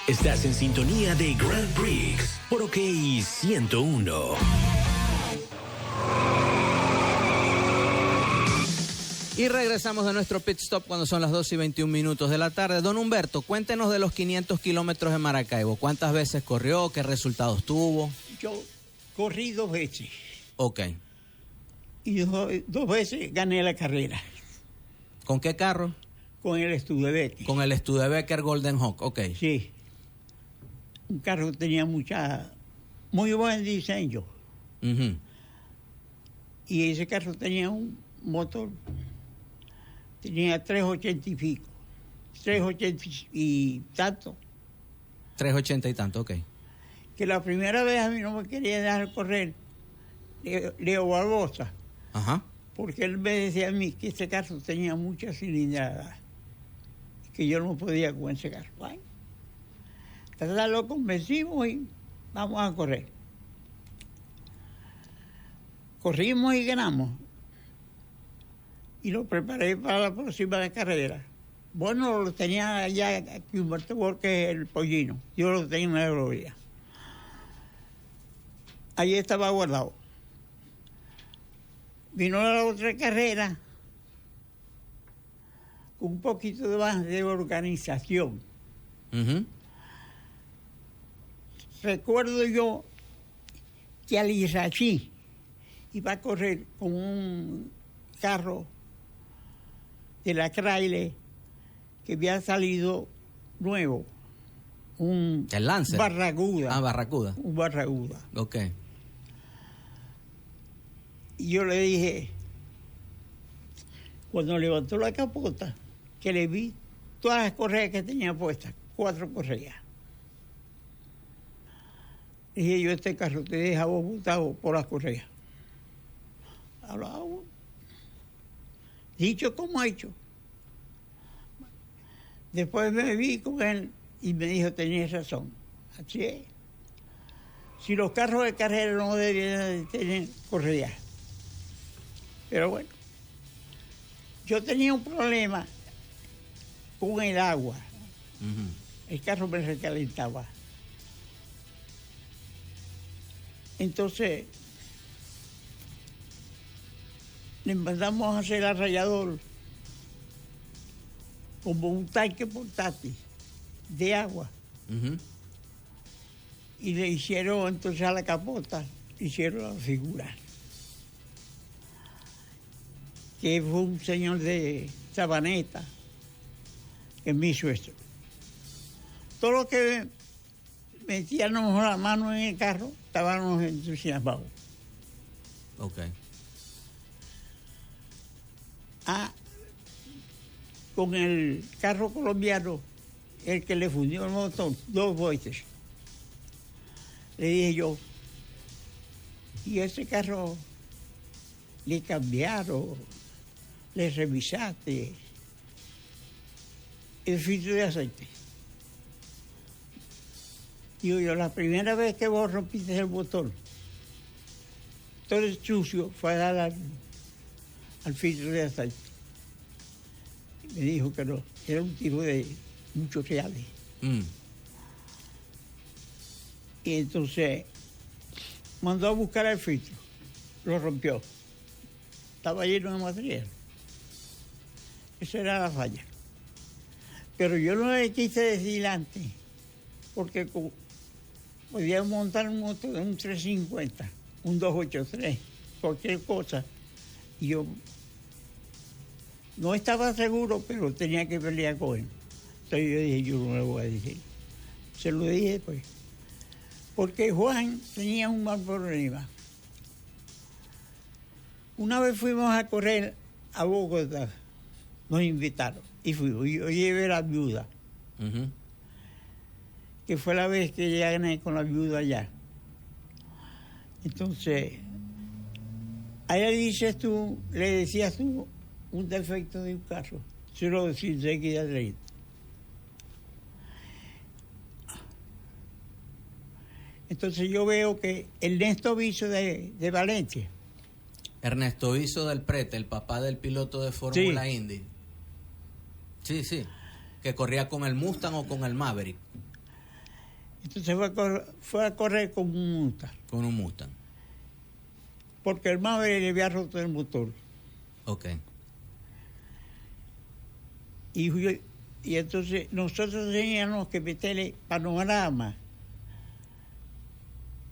Estás en sintonía de Grand Prix por OK 101. Y regresamos de nuestro pit stop cuando son las 2:21 de la tarde. Don Humberto, cuéntenos de los 500 kilómetros de Maracaibo. ¿Cuántas veces corrió? ¿Qué resultados tuvo? Yo corrí 2 veces. Ok. Y dos veces gané la carrera. ¿Con qué carro? Con el Studebaker. Con el Studebaker Golden Hawk, ok. Sí. Un carro que tenía muy buen diseño. Uh-huh. Y ese carro tenía un motor, tenía 380 y pico. 380 y tanto. 380 y tanto, ok. Que la primera vez a mí no me quería dejar correr Leo Barbosa. Ajá. Porque él me decía a mí que ese carro tenía mucha cilindrada, que yo no podía con ese carro. Bueno, entonces lo convencimos y vamos a correr. Corrimos y ganamos. Y lo preparé para la próxima carrera. Bueno, lo tenía allá aquí Humberto Borges, el pollino. Yo lo tenía en la gloria. Ahí estaba guardado. Vino la otra carrera con un poquito más de organización. Uh-huh. Recuerdo yo que Alisachí iba a correr con un carro de la Chrysler que había salido nuevo. ¿El Lancer? Barracuda. Ah, Barracuda. Un Barracuda. Ok. Y yo le dije, cuando levantó la capota, que le vi todas las correas que tenía puestas, 4 correas. Dije yo, este carro te deja vos botado por las correas. Hablaba. Dicho como hecho. Después me vi con él y me dijo, tenías razón. Así es. Si los carros de carrera no debían tener correas. Pero bueno, yo tenía un problema con el agua. Uh-huh. El carro me recalentaba. Entonces, le mandamos a hacer al rallador como un tanque portátil de agua. Uh-huh. Y le hicieron entonces a la capota, hicieron la figura. Que fue un señor de Sabaneta que me hizo esto. Todo lo que metíamos la mano en el carro, estábamos entusiasmados. Ok. Con el carro colombiano, el que le fundió el motor, 2 veces. Le dije yo, y ese carro le cambiaron, le revisaste el filtro de aceite. Digo yo, la primera vez que vos rompiste el motor, todo el sucio fue a dar al filtro de aceite. Me dijo que no, era un tiro de muchos reales. Mm. Y entonces mandó a buscar el filtro, lo rompió. Estaba lleno de material. Esa era la falla. Pero yo no le quise decir antes, porque podía montar un motor de un 350, un 283, cualquier cosa. Y yo no estaba seguro, pero tenía que pelear con él. Entonces yo dije, yo no le voy a decir. Se lo dije pues. Porque Juan tenía un mal problema. Una vez fuimos a correr a Bogotá, nos invitaron y fuimos. Yo llevé a la viuda, Uh-huh. que fue la vez que ya gané con la viuda allá. Entonces, a ella le decías tú un defecto de un carro, se lo decís de aquí de Entonces yo veo que Ernesto Viso de Valencia. Ernesto Viso del Prete, el papá del piloto de Fórmula Sí. Indy. Sí, sí. Que corría con el Mustang o con el Maverick. Entonces fue a correr con un Mustang. Con un Mustang. Porque el Maverick le había roto el motor. Ok. Y entonces nosotros teníamos que meterle panorama.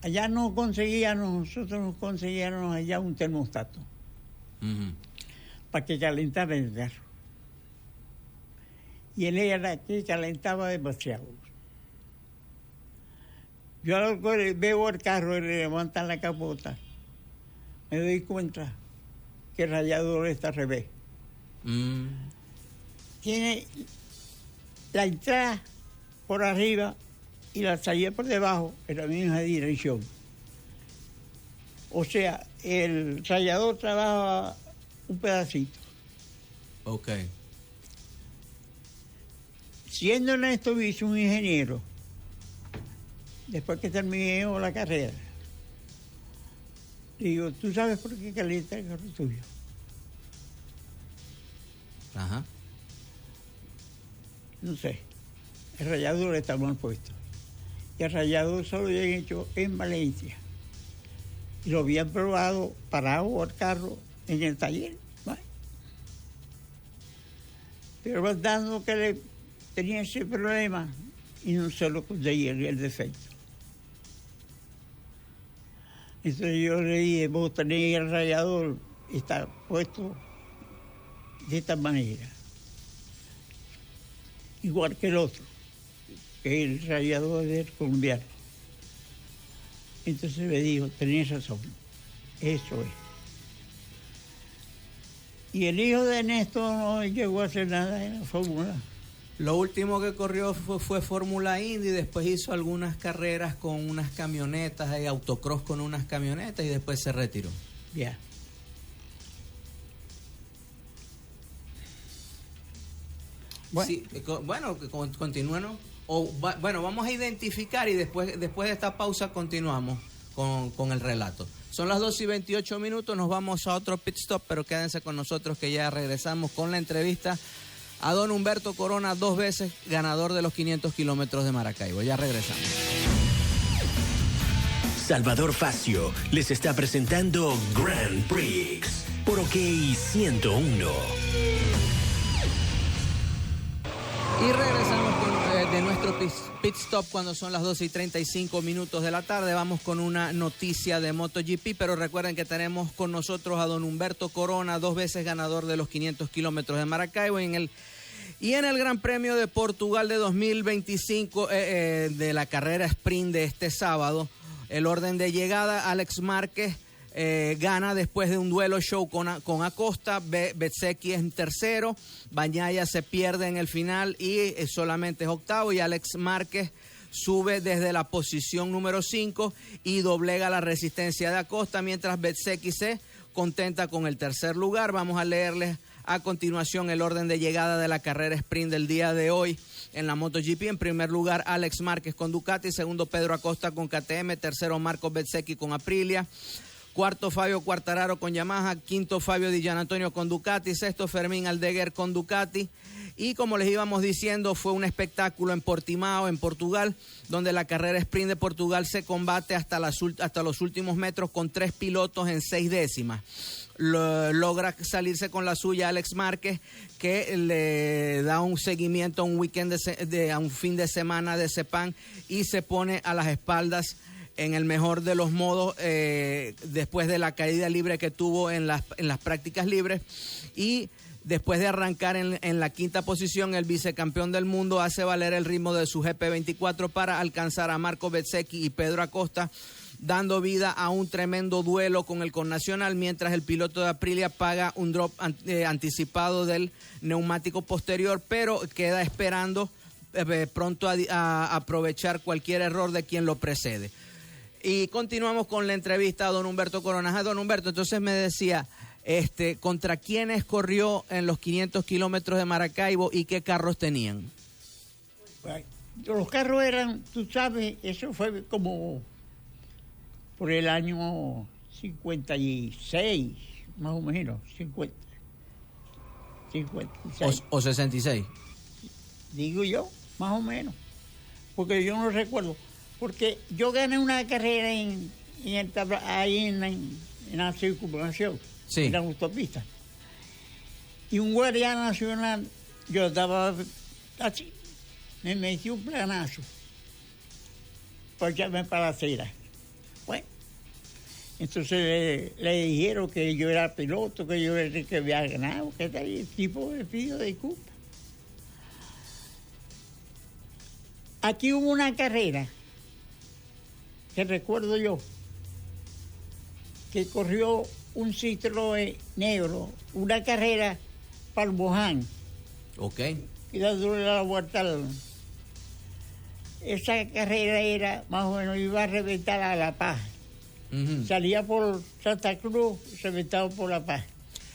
Allá nosotros nos conseguíamos allá un termostato. Uh-huh. Para que calentara el carro. Y él era que calentaba demasiado. Yo veo el carro y le levantan la capota. Me doy cuenta que el radiador está al revés. Tiene la entrada por arriba y la salida por debajo en la misma dirección. O sea, el radiador trabaja un pedacito. Ok. Siendo Ernesto Vicio un ingeniero, después que terminé la carrera, digo, ¿tú sabes por qué calienta el carro tuyo? Ajá. No sé. El radiador está mal puesto. Y el radiador solo lo habían hecho en Valencia. Y lo habían probado parado el carro en el taller. ¿Vale? Pero dando que tenía ese problema y no se lo conseguía el defecto. Entonces yo le dije, vos tenés el radiador, está puesto de esta manera. Igual que el otro, que el radiador del colombiano. Entonces me dijo, tenés razón, eso es. Y el hijo de Néstor no llegó a hacer nada en la Fórmula. Lo último que corrió fue Fórmula Indy, después hizo algunas carreras con unas camionetas, autocross con unas camionetas y después se retiró. Ya. Bueno, sí, continúenos. Bueno, vamos a identificar y después de esta pausa continuamos con el relato. Son las 2:28, nos vamos a otro pit stop, pero quédense con nosotros que ya regresamos con la entrevista a don Humberto Corona, 2 veces ganador de los 500 kilómetros de Maracaibo. Ya regresamos. Salvador Facio les está presentando Grand Prix por OK 101. Y regresamos de nuestro pit stop cuando son las 2:35 de la tarde. Vamos con una noticia de MotoGP, pero recuerden que tenemos con nosotros a don Humberto Corona, 2 veces ganador de los 500 kilómetros de Maracaibo y en el Gran Premio de Portugal de 2025 de la carrera sprint de este sábado. El orden de llegada, Alex Márquez gana después de un duelo show con Acosta. Bezzecchi es en tercero, Bagnaia se pierde en el final y solamente es octavo, y Alex Márquez sube desde la posición número 5 y doblega la resistencia de Acosta, mientras Bezzecchi se contenta con el tercer lugar. Vamos a leerles a continuación el orden de llegada de la carrera sprint del día de hoy en la MotoGP. En primer lugar, Alex Márquez con Ducati. Segundo, Pedro Acosta con KTM. Tercero, Marco Bezzecchi con Aprilia. Cuarto, Fabio Quartararo con Yamaha. Quinto, Fabio Di Gianantonio con Ducati. Sexto, Fermín Aldeguer con Ducati. Y como les íbamos diciendo, fue un espectáculo en Portimao, en Portugal, donde la carrera sprint de Portugal se combate hasta los últimos metros con 3 pilotos en 6 décimas. Logra salirse con la suya Alex Márquez, que le da un seguimiento a un weekend a un fin de semana de Sepang y se pone a las espaldas en el mejor de los modos después de la caída libre que tuvo en las prácticas libres. Y después de arrancar en la quinta posición, el vicecampeón del mundo hace valer el ritmo de su GP24 para alcanzar a Marco Bezzecchi y Pedro Acosta, dando vida a un tremendo duelo con el connacional, mientras el piloto de Aprilia paga un drop anticipado del neumático posterior, pero queda esperando pronto a aprovechar cualquier error de quien lo precede. Y continuamos con la entrevista a don Humberto Corona. Don Humberto, entonces me decía, ¿contra quiénes corrió en los 500 kilómetros de Maracaibo y qué carros tenían? Los carros eran, tú sabes, eso fue como por el año 56, más o menos, 56. O 66. Digo yo, más o menos, porque yo no recuerdo. Porque yo gané una carrera ahí en la circunvalación, Sí. en la autopista. Y un guardia nacional, yo estaba así, me metió un planazo para echarme para la acera. Bueno, entonces le dijeron que yo era piloto, que yo era el que había ganado, que tal, y el tipo me pidió disculpas. Aquí hubo una carrera, que recuerdo yo, que corrió un Citroën negro, una carrera para el Boján, Ok. y dándole la vuelta esa carrera era, más o menos, iba a reventar a La Paz. Ujú. Salía por Santa Cruz, reventaba por La Paz.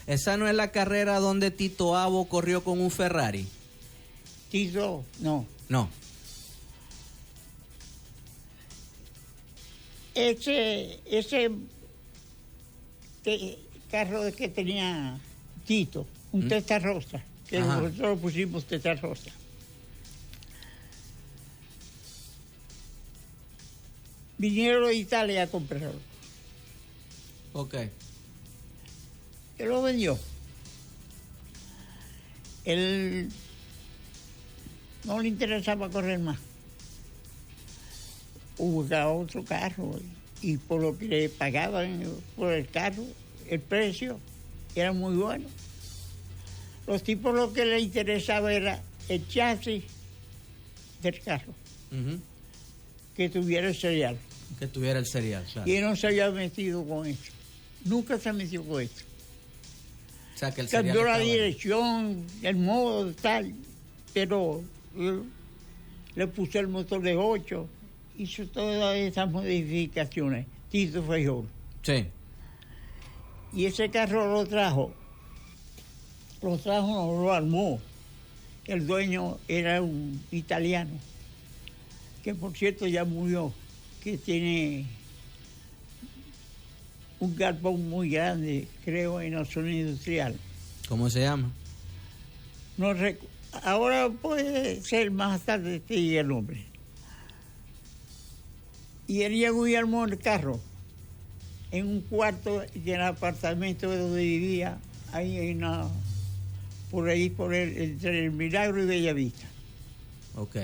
Esa no es la carrera donde Tito Abo corrió con un Ferrari. Tito, no. No. Ese carro que tenía Tito, un Testa Rosa, que Ajá. nosotros pusimos Testa Rosa. Vinieron de Italia a comprarlo. Ok. Él lo vendió. Él no le interesaba correr más. Buscaba otro carro y por lo que le pagaban por el carro, el precio era muy bueno. Los tipos lo que les interesaba era el chasis del carro, Ujú. que tuviera el serial. Que tuviera el serial, claro. Y él no se había metido con esto. Nunca se metió con esto. O sea, que el serial Cambió la estaba ahí. dirección, el modo, tal, pero le puso el motor de 8, hizo todas esas modificaciones. Tito Feijó. Sí. Y ese carro lo trajo, no lo armó. El dueño era un italiano, que por cierto ya murió, que tiene un galpón muy grande, creo, en la zona industrial. ¿Cómo se llama? No ahora puede ser más tarde te diga el nombre. Y él llegó y armó el carro en un cuarto del apartamento donde vivía, ahí por ahí, entre el Milagro y Bellavista. Ok.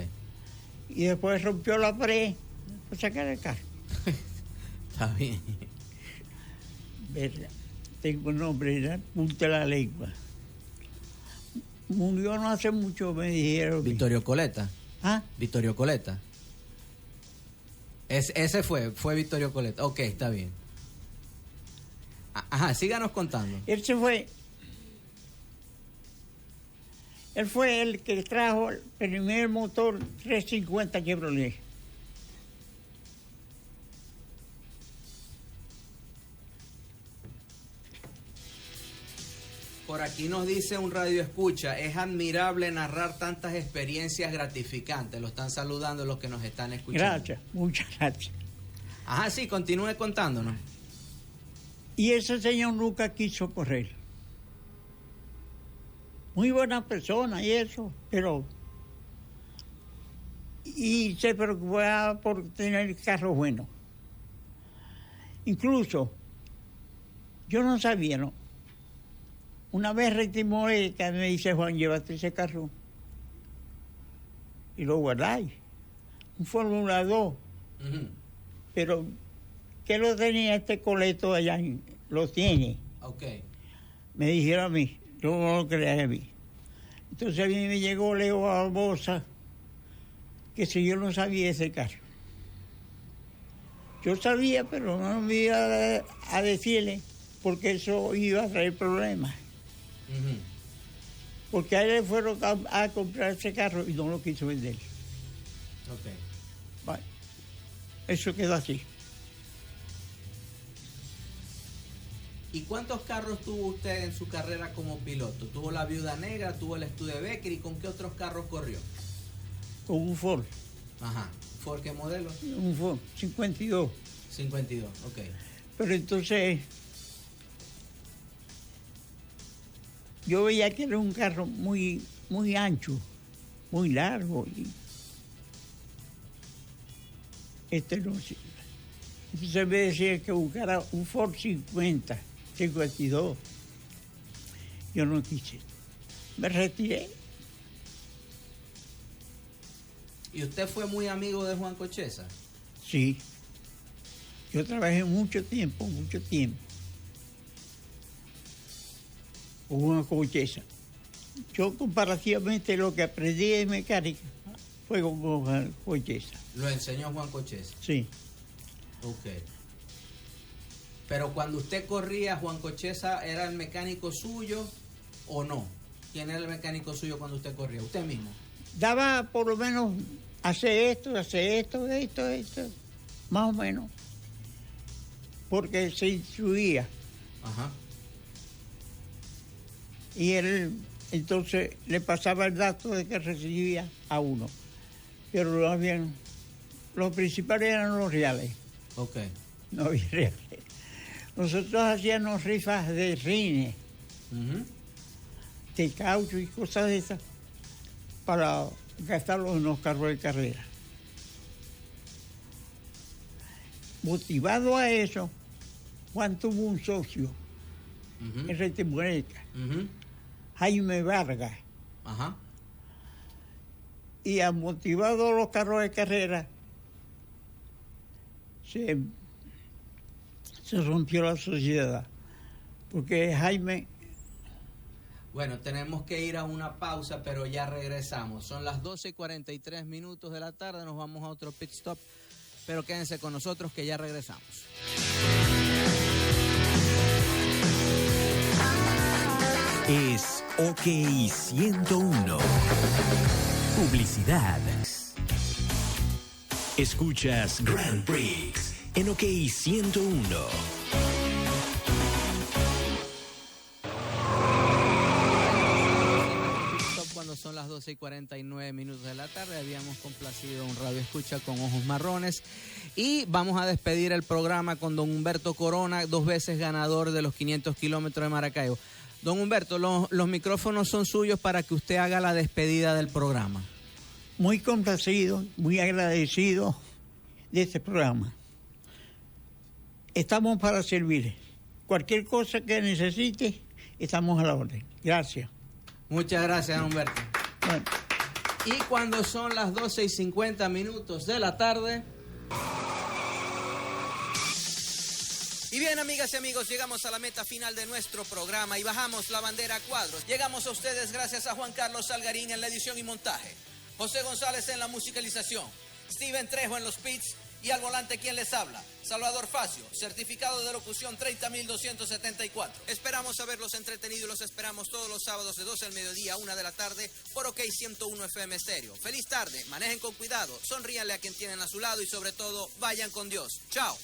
Y después rompió la pared para sacar el carro. Está bien. ¿Verdad? Tengo el nombre, era punta de la lengua. Murió no hace mucho, me dijeron. Vittorio Coletta. ¿Ah? Vittorio Coletta. Ese fue Vittorio Coletta. Ok, está bien. Ajá, síganos contando. Él fue el que trajo el primer motor 350 Chevrolet. Por aquí nos dice un radio escucha, es admirable narrar tantas experiencias gratificantes. Lo están saludando los que nos están escuchando. Gracias, muchas gracias. Ajá, sí, continúe contándonos. Y ese señor nunca quiso correr. Muy buena persona y eso, pero... Y se preocupaba por tener carro bueno. Incluso, yo no sabía, ¿no? Una vez retimoré que me dice, Juan, llévate ese carro y lo guardáis. Un Fórmula 2, Ujú. pero que lo tenía este coleto allá, lo tiene. Ok. Me dijeron a mí, yo no lo creía a mí. Entonces a mí me llegó Leo Barbosa, que si yo no sabía ese carro. Yo sabía, pero no me iba a decirle, porque eso iba a traer problemas. Ujú. Porque a él le fueron a comprar ese carro y no lo quiso vender. Ok. Bueno, eso quedó así. ¿Y cuántos carros tuvo usted en su carrera como piloto? ¿Tuvo la Viuda Negra, tuvo el Studebaker y con qué otros carros corrió? Con un Ford, Ajá. ¿Ford qué modelo? un Ford 52. 52, ok. Pero entonces yo veía que era un carro muy, muy ancho, muy largo. este no sirve. Entonces me decía que buscara un Ford 52. Yo no quise. Me retiré. ¿Y usted fue muy amigo de Juan Cocheza? Sí. Yo trabajé mucho tiempo. Con Juan Cocheza. Yo comparativamente lo que aprendí de mecánica fue con Juan Cocheza. ¿Lo enseñó Juan Cocheza? Sí. Ok. Pero cuando usted corría, ¿Juan Cocheza era el mecánico suyo o no? ¿Quién era el mecánico suyo cuando usted corría? ¿Usted mismo? Daba por lo menos, hace esto, más o menos. Porque se instruía. Ajá. Y él entonces le pasaba el dato de que recibía a uno. Pero no habían, los principales eran los reales. Ok. No había reales. Nosotros hacíamos rifas de rines, de caucho y cosas de esas para gastarlos en los carros de carrera. Motivado a eso, Juan tuvo un socio en Retemueca, Jaime Vargas. Ajá. Y ha motivado los carros de carrera, se rompió la sociedad, porque Jaime... Bueno, tenemos que ir a una pausa, pero ya regresamos. Son las 12:43 de la tarde, nos vamos a otro pit stop, pero quédense con nosotros que ya regresamos. Es OK 101. Publicidad. Escuchas Grand Prix en OK 101. Cuando son las 12:49 de la tarde, habíamos complacido un radio escucha con ojos marrones y vamos a despedir el programa con don Humberto Corona, 2 veces ganador de los 500 kilómetros de Maracaibo. Don Humberto, los micrófonos son suyos para que usted haga la despedida del programa. Muy complacido, muy agradecido de este programa. Estamos para servir. Cualquier cosa que necesite, estamos a la orden. Gracias. Muchas gracias, don Humberto. Bueno. Y cuando son las 12:50 de la tarde... Y bien, amigas y amigos, llegamos a la meta final de nuestro programa y bajamos la bandera a cuadros. Llegamos a ustedes gracias a Juan Carlos Salgarín en la edición y montaje, José González en la musicalización, Steven Trejo en los pits y al volante quien les habla, Salvador Facio, certificado de locución 30.274. Esperamos haberlos entretenido y los esperamos todos los sábados de 12 del mediodía a 1 de la tarde por OK 101 FM Estéreo. Feliz tarde, manejen con cuidado, sonríanle a quien tienen a su lado y sobre todo, vayan con Dios. Chao.